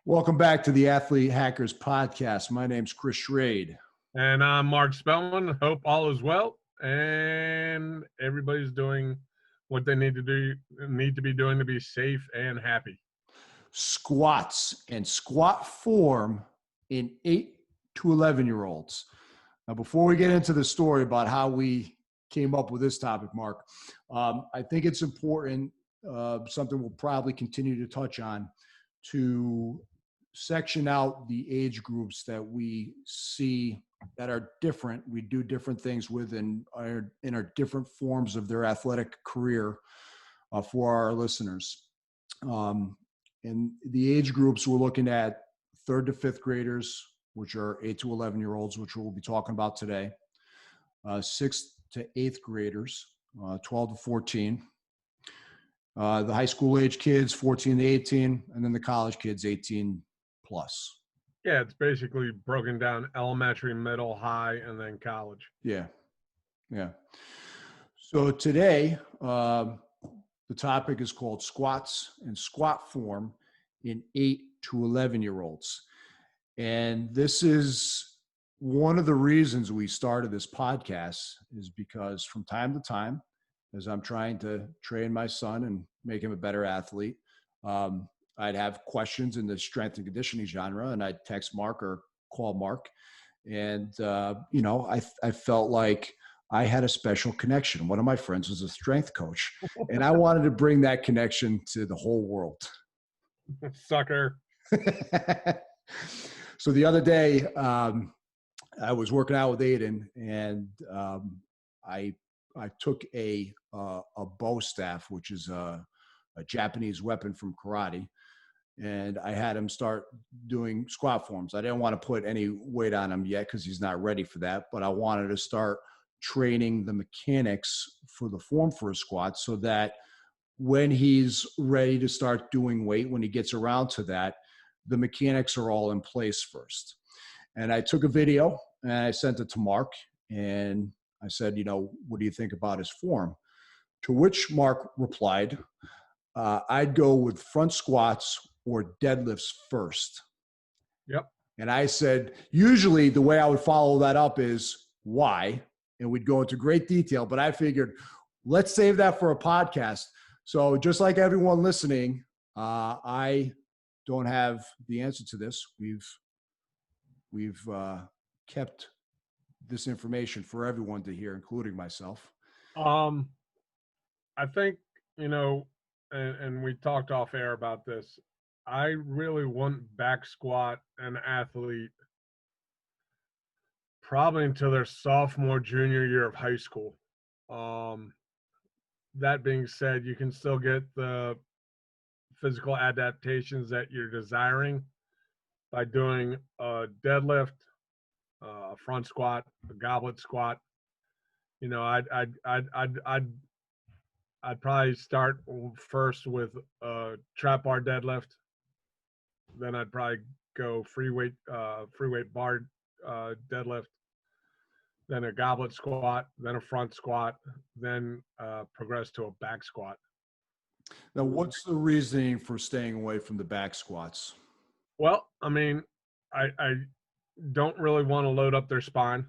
Welcome back to the Athlete Hackers Podcast. My name's Chris Schrade. And I'm Mark Spellman. Hope all is well and everybody's doing what they need to be doing to be safe and happy. Squats and squat form in 8 to 11-year-olds. Now, before we get into the story about how we came up with this topic, Mark, I think it's important, something we'll probably continue to touch on, to section out the age groups that we see that are different. We do different things with and are in our different forms of their athletic career for our listeners. And the age groups we're looking at 3rd to 5th graders, which are 8 to 11-year-olds, which we'll be talking about today. 6th to 8th graders, 12 to 14. The high school age kids, 14 to 18, and then the college kids, 18 plus. Yeah, it's basically broken down elementary, middle, high, and then college. Yeah. So today, the topic is called squats and squat form in 8 to 11-year-olds. And this is one of the reasons we started this podcast, is because from time to time, as I'm trying to train my son and make him a better athlete, I'd have questions in the strength and conditioning genre, and I'd text Mark or call Mark. And, I felt like I had a special connection. One of my friends was a strength coach, and I wanted to bring that connection to the whole world. Sucker. So the other day, I was working out with Aiden, and I took a bow staff, which is a Japanese weapon from karate, and I had him start doing squat forms. I didn't want to put any weight on him yet because he's not ready for that, but I wanted to start training the mechanics for the form for a squat so that when he's ready to start doing weight, when he gets around to that, the mechanics are all in place first. And I took a video and I sent it to Mark, and I said, what do you think about his form? To which Mark replied, I'd go with front squats or deadlifts first. Yep. And I said, usually the way I would follow that up is why? And we'd go into great detail, but I figured let's save that for a podcast. So just like everyone listening, I don't have the answer to this. We've kept this information for everyone to hear, including myself. I think, and we talked off air about this. I really want back squat an athlete probably until their sophomore, junior year of high school. That being said, you can still get the physical adaptations that you're desiring by doing a deadlift, a front squat, a goblet squat. I'd probably start first with a trap bar deadlift. Then I'd probably go free weight bar deadlift. Then a goblet squat. Then a front squat. Then progress to a back squat. Now, what's the reasoning for staying away from the back squats? Well, I don't really want to load up their spine.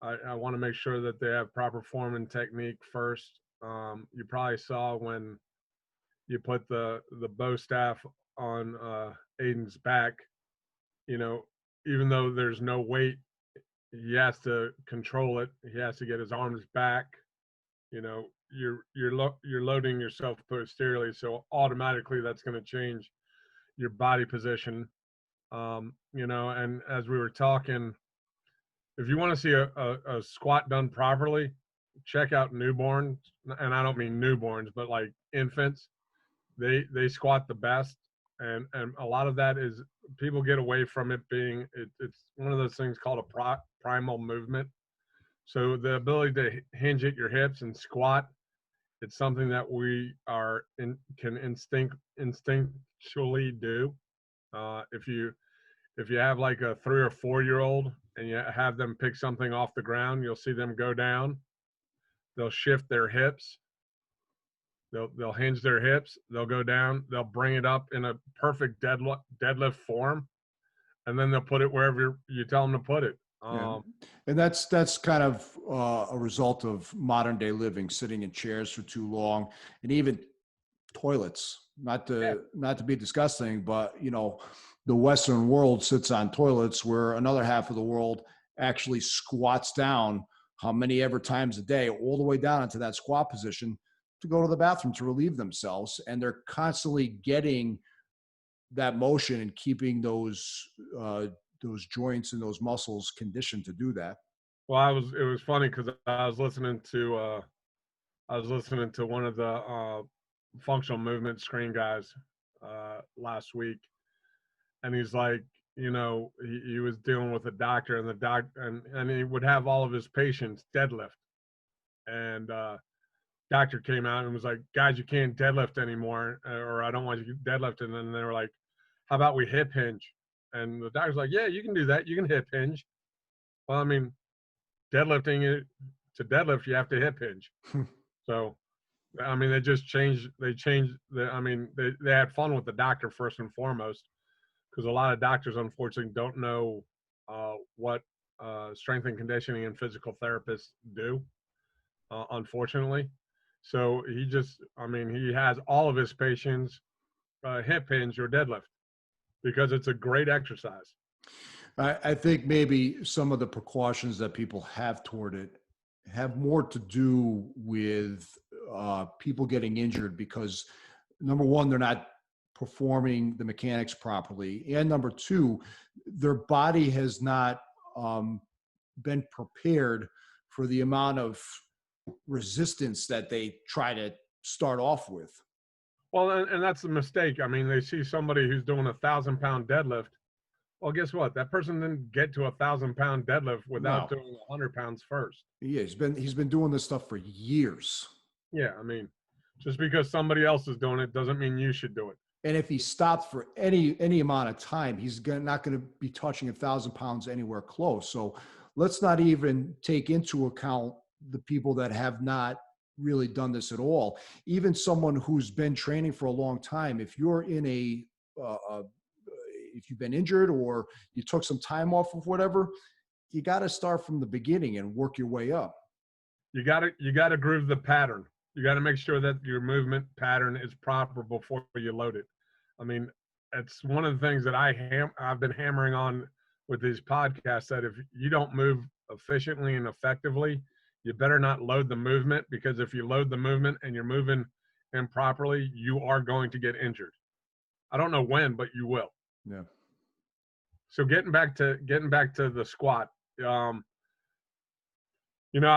I want to make sure that they have proper form and technique first. You probably saw when you put the bow staff on Aiden's back, even though there's no weight, he has to control it. He has to get his arms back. You're loading yourself posteriorly, so automatically that's going to change your body position. And as we were talking, if you want to see a squat done properly, check out newborns, and I don't mean newborns, but like infants. They squat the best, and a lot of that is people get away from it being it's one of those things called a primal movement. So the ability to hinge at your hips and squat, it's something that we can instinctually do. If you have like a 3 or 4 year old and you have them pick something off the ground, you'll see them go down. They'll shift their hips. They'll hinge their hips, they'll go down, they'll bring it up in a perfect deadlift form, and then they'll put it wherever you tell them to put it. Yeah. And that's kind of a result of modern day living, sitting in chairs for too long, and even toilets. Yeah. Not to be disgusting, but the Western world sits on toilets where another half of the world actually squats down how many ever times a day, all the way down into that squat position to go to the bathroom to relieve themselves, and they're constantly getting that motion and keeping those joints and those muscles conditioned to do that. Well, it was funny because I was listening to one of the functional movement screen guys last week, and he's like, he was dealing with a doctor, and the and he would have all of his patients deadlift, and doctor came out and was like, guys, you can't deadlift anymore, or I don't want you deadlifting. And then they were like, how about we hip hinge? And the doctor's like, yeah, you can do that. You can hip hinge. Well, I mean, deadlifting it to deadlift, you have to hip hinge. So, I mean, they changed I mean, they had fun with the doctor first and foremost, because a lot of doctors, unfortunately, don't know what strength and conditioning and physical therapists do, unfortunately. So he has all of his patients hip hinge or deadlift because it's a great exercise. I think maybe some of the precautions that people have toward it have more to do with people getting injured because, number one, they're not performing the mechanics properly, and number two, their body has not been prepared for the amount of resistance that they try to start off with. Well, and that's the mistake. I mean, they see somebody who's doing 1,000-pound deadlift. Well, guess what? That person didn't get to 1,000-pound deadlift without No. doing 100 pounds first. Yeah, he's been doing this stuff for years. Yeah, I mean, just because somebody else is doing it doesn't mean you should do it. And if he stopped for any amount of time, he's not going to be touching 1,000 pounds anywhere close. So let's not even take into account the people that have not really done this at all. Even someone who's been training for a long time, if you're in if you've been injured or you took some time off of whatever, you got to start from the beginning and work your way up. You got to groove the pattern. You got to make sure that your movement pattern is proper before you load it. I mean, it's one of the things that I've been hammering on with these podcasts, that if you don't move efficiently and effectively, you better not load the movement, because if you load the movement and you're moving improperly, you are going to get injured. I don't know when, but you will. Yeah. So getting back to the squat, I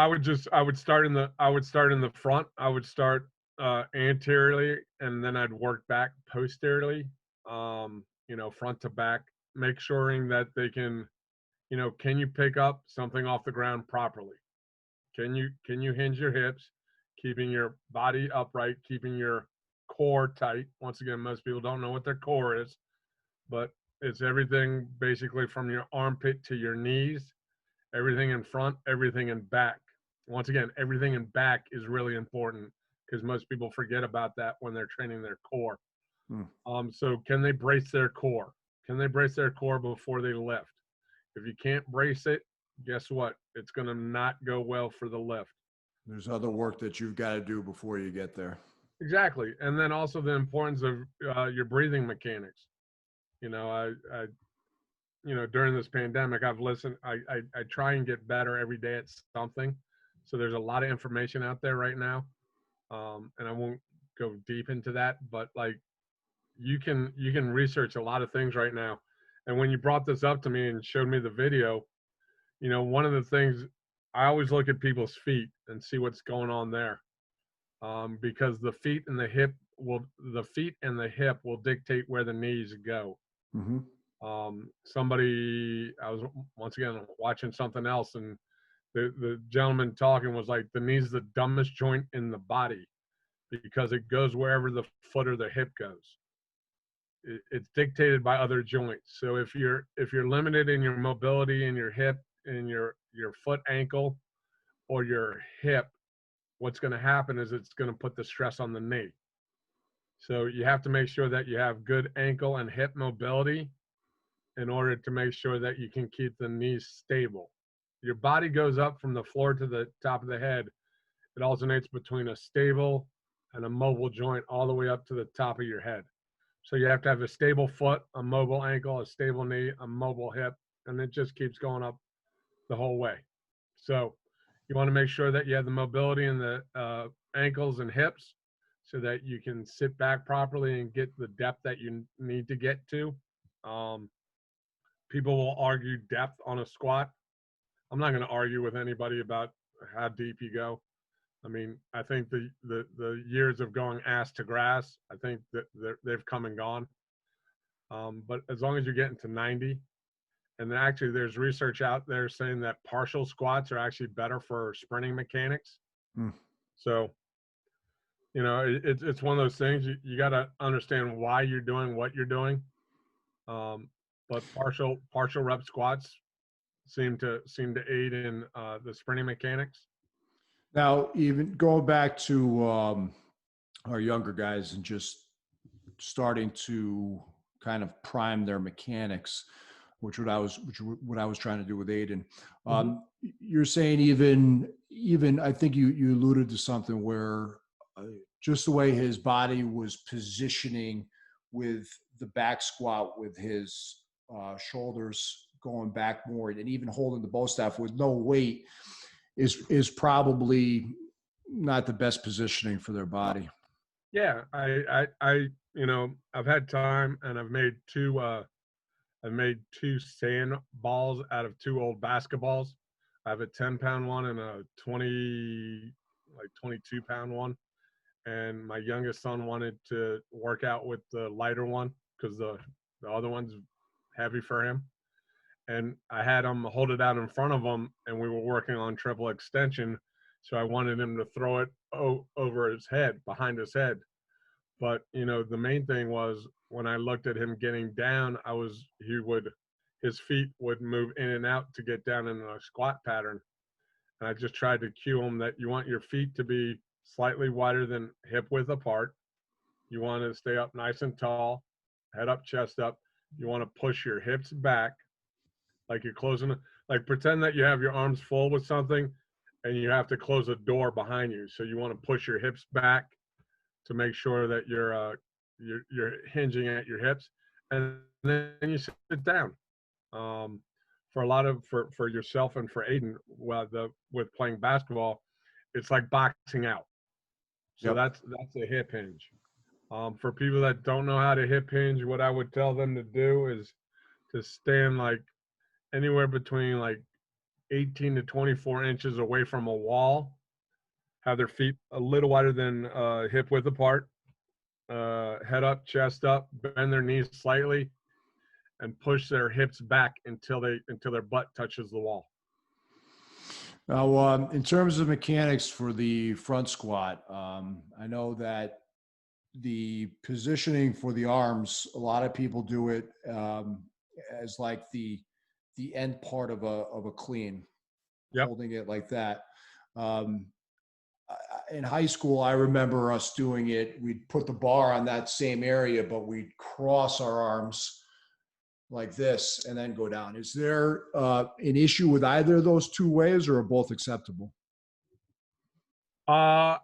would start in the front. I would start anteriorly, and then I'd work back posteriorly, front to back, make sure that they can, can you pick up something off the ground properly? Can you hinge your hips, keeping your body upright, keeping your core tight? Once again, most people don't know what their core is, but it's everything basically from your armpit to your knees, everything in front, everything in back. Once again, everything in back is really important because most people forget about that when they're training their core. So can they brace their core? Can they brace their core before they lift? If you can't brace it, guess what? It's going to not go well for the lift. There's other work that you've got to do before you get there. Exactly. And then also the importance of your breathing mechanics. During this pandemic, I've listened, I try and get better every day at something. So there's a lot of information out there right now. And I won't go deep into that, but like you can research a lot of things right now. And when you brought this up to me and showed me the video, one of the things, I always look at people's feet and see what's going on there. Because the feet and the hip will dictate where the knees go. Mm-hmm. I was once again watching something else, and the gentleman talking was like, the knee is the dumbest joint in the body because it goes wherever the foot or the hip goes. It's dictated by other joints. So if you're limited in your mobility in your hip, in your foot, ankle, or your hip, what's going to happen is it's going to put the stress on the knee. So you have to make sure that you have good ankle and hip mobility in order to make sure that you can keep the knees stable. Your body goes up from the floor to the top of the head. It alternates between a stable and a mobile joint all the way up to the top of your head. So you have to have a stable foot, a mobile ankle, a stable knee, a mobile hip, and it just keeps going up the whole way. So you want to make sure that you have the mobility in the ankles and hips so that you can sit back properly and get the depth that you need to get to. People will argue depth on a squat. I'm not going to argue with anybody about how deep you go. I mean, I think the years of going ass to grass, I think that they've come and gone. But as long as you're getting to 90, and actually there's research out there saying that partial squats are actually better for sprinting mechanics. So, you know, it's one of those things you got to understand why you're doing what you're doing. But partial rep squats seem to aid in the sprinting mechanics. Now, even going back to our younger guys and just starting to kind of prime their mechanics, which what I was trying to do with Aiden. You're saying even I think you alluded to something where just the way his body was positioning with the back squat, with his shoulders going back more, and even holding the bow staff with no weight is probably not the best positioning for their body. Yeah, I you know, I've had time and I've made two sand balls out of two old basketballs. I have a 10-pound one and a 22-pound one. And my youngest son wanted to work out with the lighter one because the other one's heavy for him. And I had him hold it out in front of him, and we were working on triple extension. So I wanted him to throw it over his head, behind his head. But, you know, the main thing was when I looked at him getting down, his feet would move in and out to get down in a squat pattern. And I just tried to cue him that you want your feet to be slightly wider than hip width apart. You want to stay up nice and tall, head up, chest up. You want to push your hips back like you're closing, like pretend that you have your arms full with something and you have to close a door behind you. So you want to push your hips back to make sure that you're hinging at your hips, and then you sit down. For yourself and for Aiden, with playing basketball, it's like boxing out. So that's a hip hinge. For people that don't know how to hip hinge, what I would tell them to do is to stand like anywhere between like 18 to 24 inches away from a wall, have their feet a little wider than hip width apart, head up, chest up, bend their knees slightly, and push their hips back until their butt touches the wall. Now, in terms of mechanics for the front squat, I know that the positioning for the arms, a lot of people do it as like the end part of a clean, holding it like that. In high school, I remember us doing it. We'd put the bar on that same area, but we'd cross our arms like this and then go down. Is there an issue with either of those two ways, or are both acceptable? I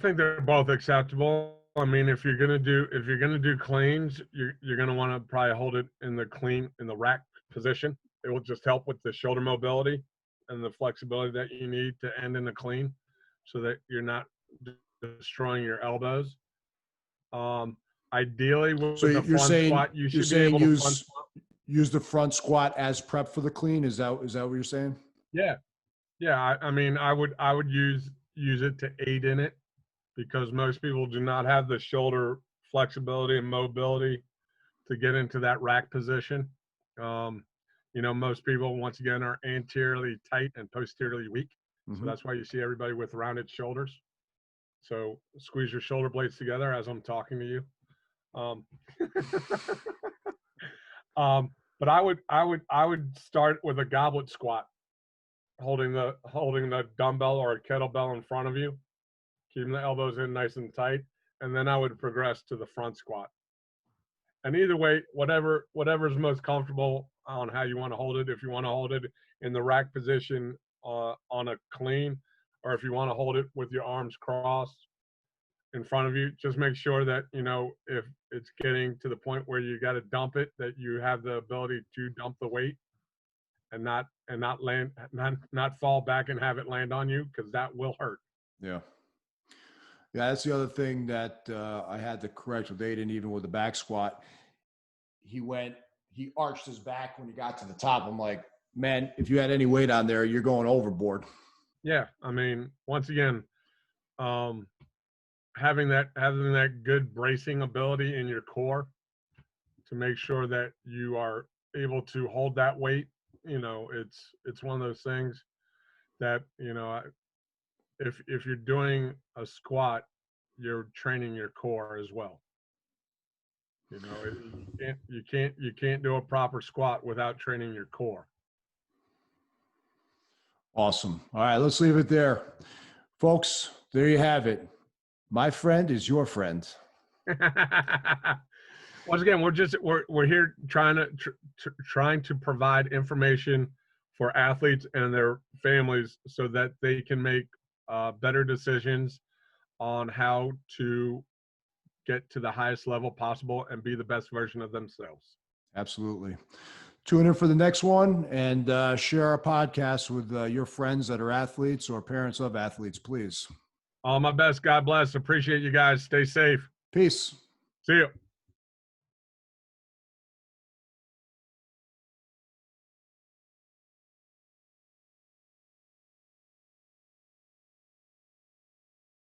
think they're both acceptable. I mean, if you're gonna do cleans, you're gonna want to probably hold it in the rack position. It will just help with the shoulder mobility and the flexibility that you need to end in the clean, so that you're not destroying your elbows. Ideally, with the front squat, you should be able to use the front squat as prep for the clean. Is that what you're saying? Yeah. I mean, I would use it to aid in it, because most people do not have the shoulder flexibility and mobility to get into that rack position. You know, most people, once again, are anteriorly tight and posteriorly weak. So that's why you see everybody with rounded shoulders. So squeeze your shoulder blades together as I'm talking to you. But I would start with a goblet squat. holding the dumbbell or a kettlebell in front of you, keeping the elbows in nice and tight, and then I would progress to the front squat. And either way, whatever's most comfortable on how you want to hold it. If you want to hold it in the rack position on a clean, or if you want to hold it with your arms crossed in front of you, just make sure that, you know, if it's getting to the point where you got to dump it, that you have the ability to dump the weight and not fall back and have it land on you, because that will hurt. Yeah. Yeah, that's the other thing that I had to correct with Aiden, even with the back squat. He arched his back when he got to the top. I'm like, man, if you had any weight on there, you're going overboard. Yeah, I mean, once again, having that good bracing ability in your core to make sure that you are able to hold that weight, you know, it's one of those things that, you know, if you're doing a squat, you're training your core as well. You know, you can't do a proper squat without training your core. Awesome. All right, let's leave it there. Folks, there you have it. My friend is your friend. Once again, we're here trying to provide information for athletes and their families so that they can make better decisions on how to get to the highest level possible and be the best version of themselves. Absolutely. Tune in for the next one and share our podcast with your friends that are athletes or parents of athletes, please. All my best. God bless. Appreciate you guys. Stay safe. Peace. See you.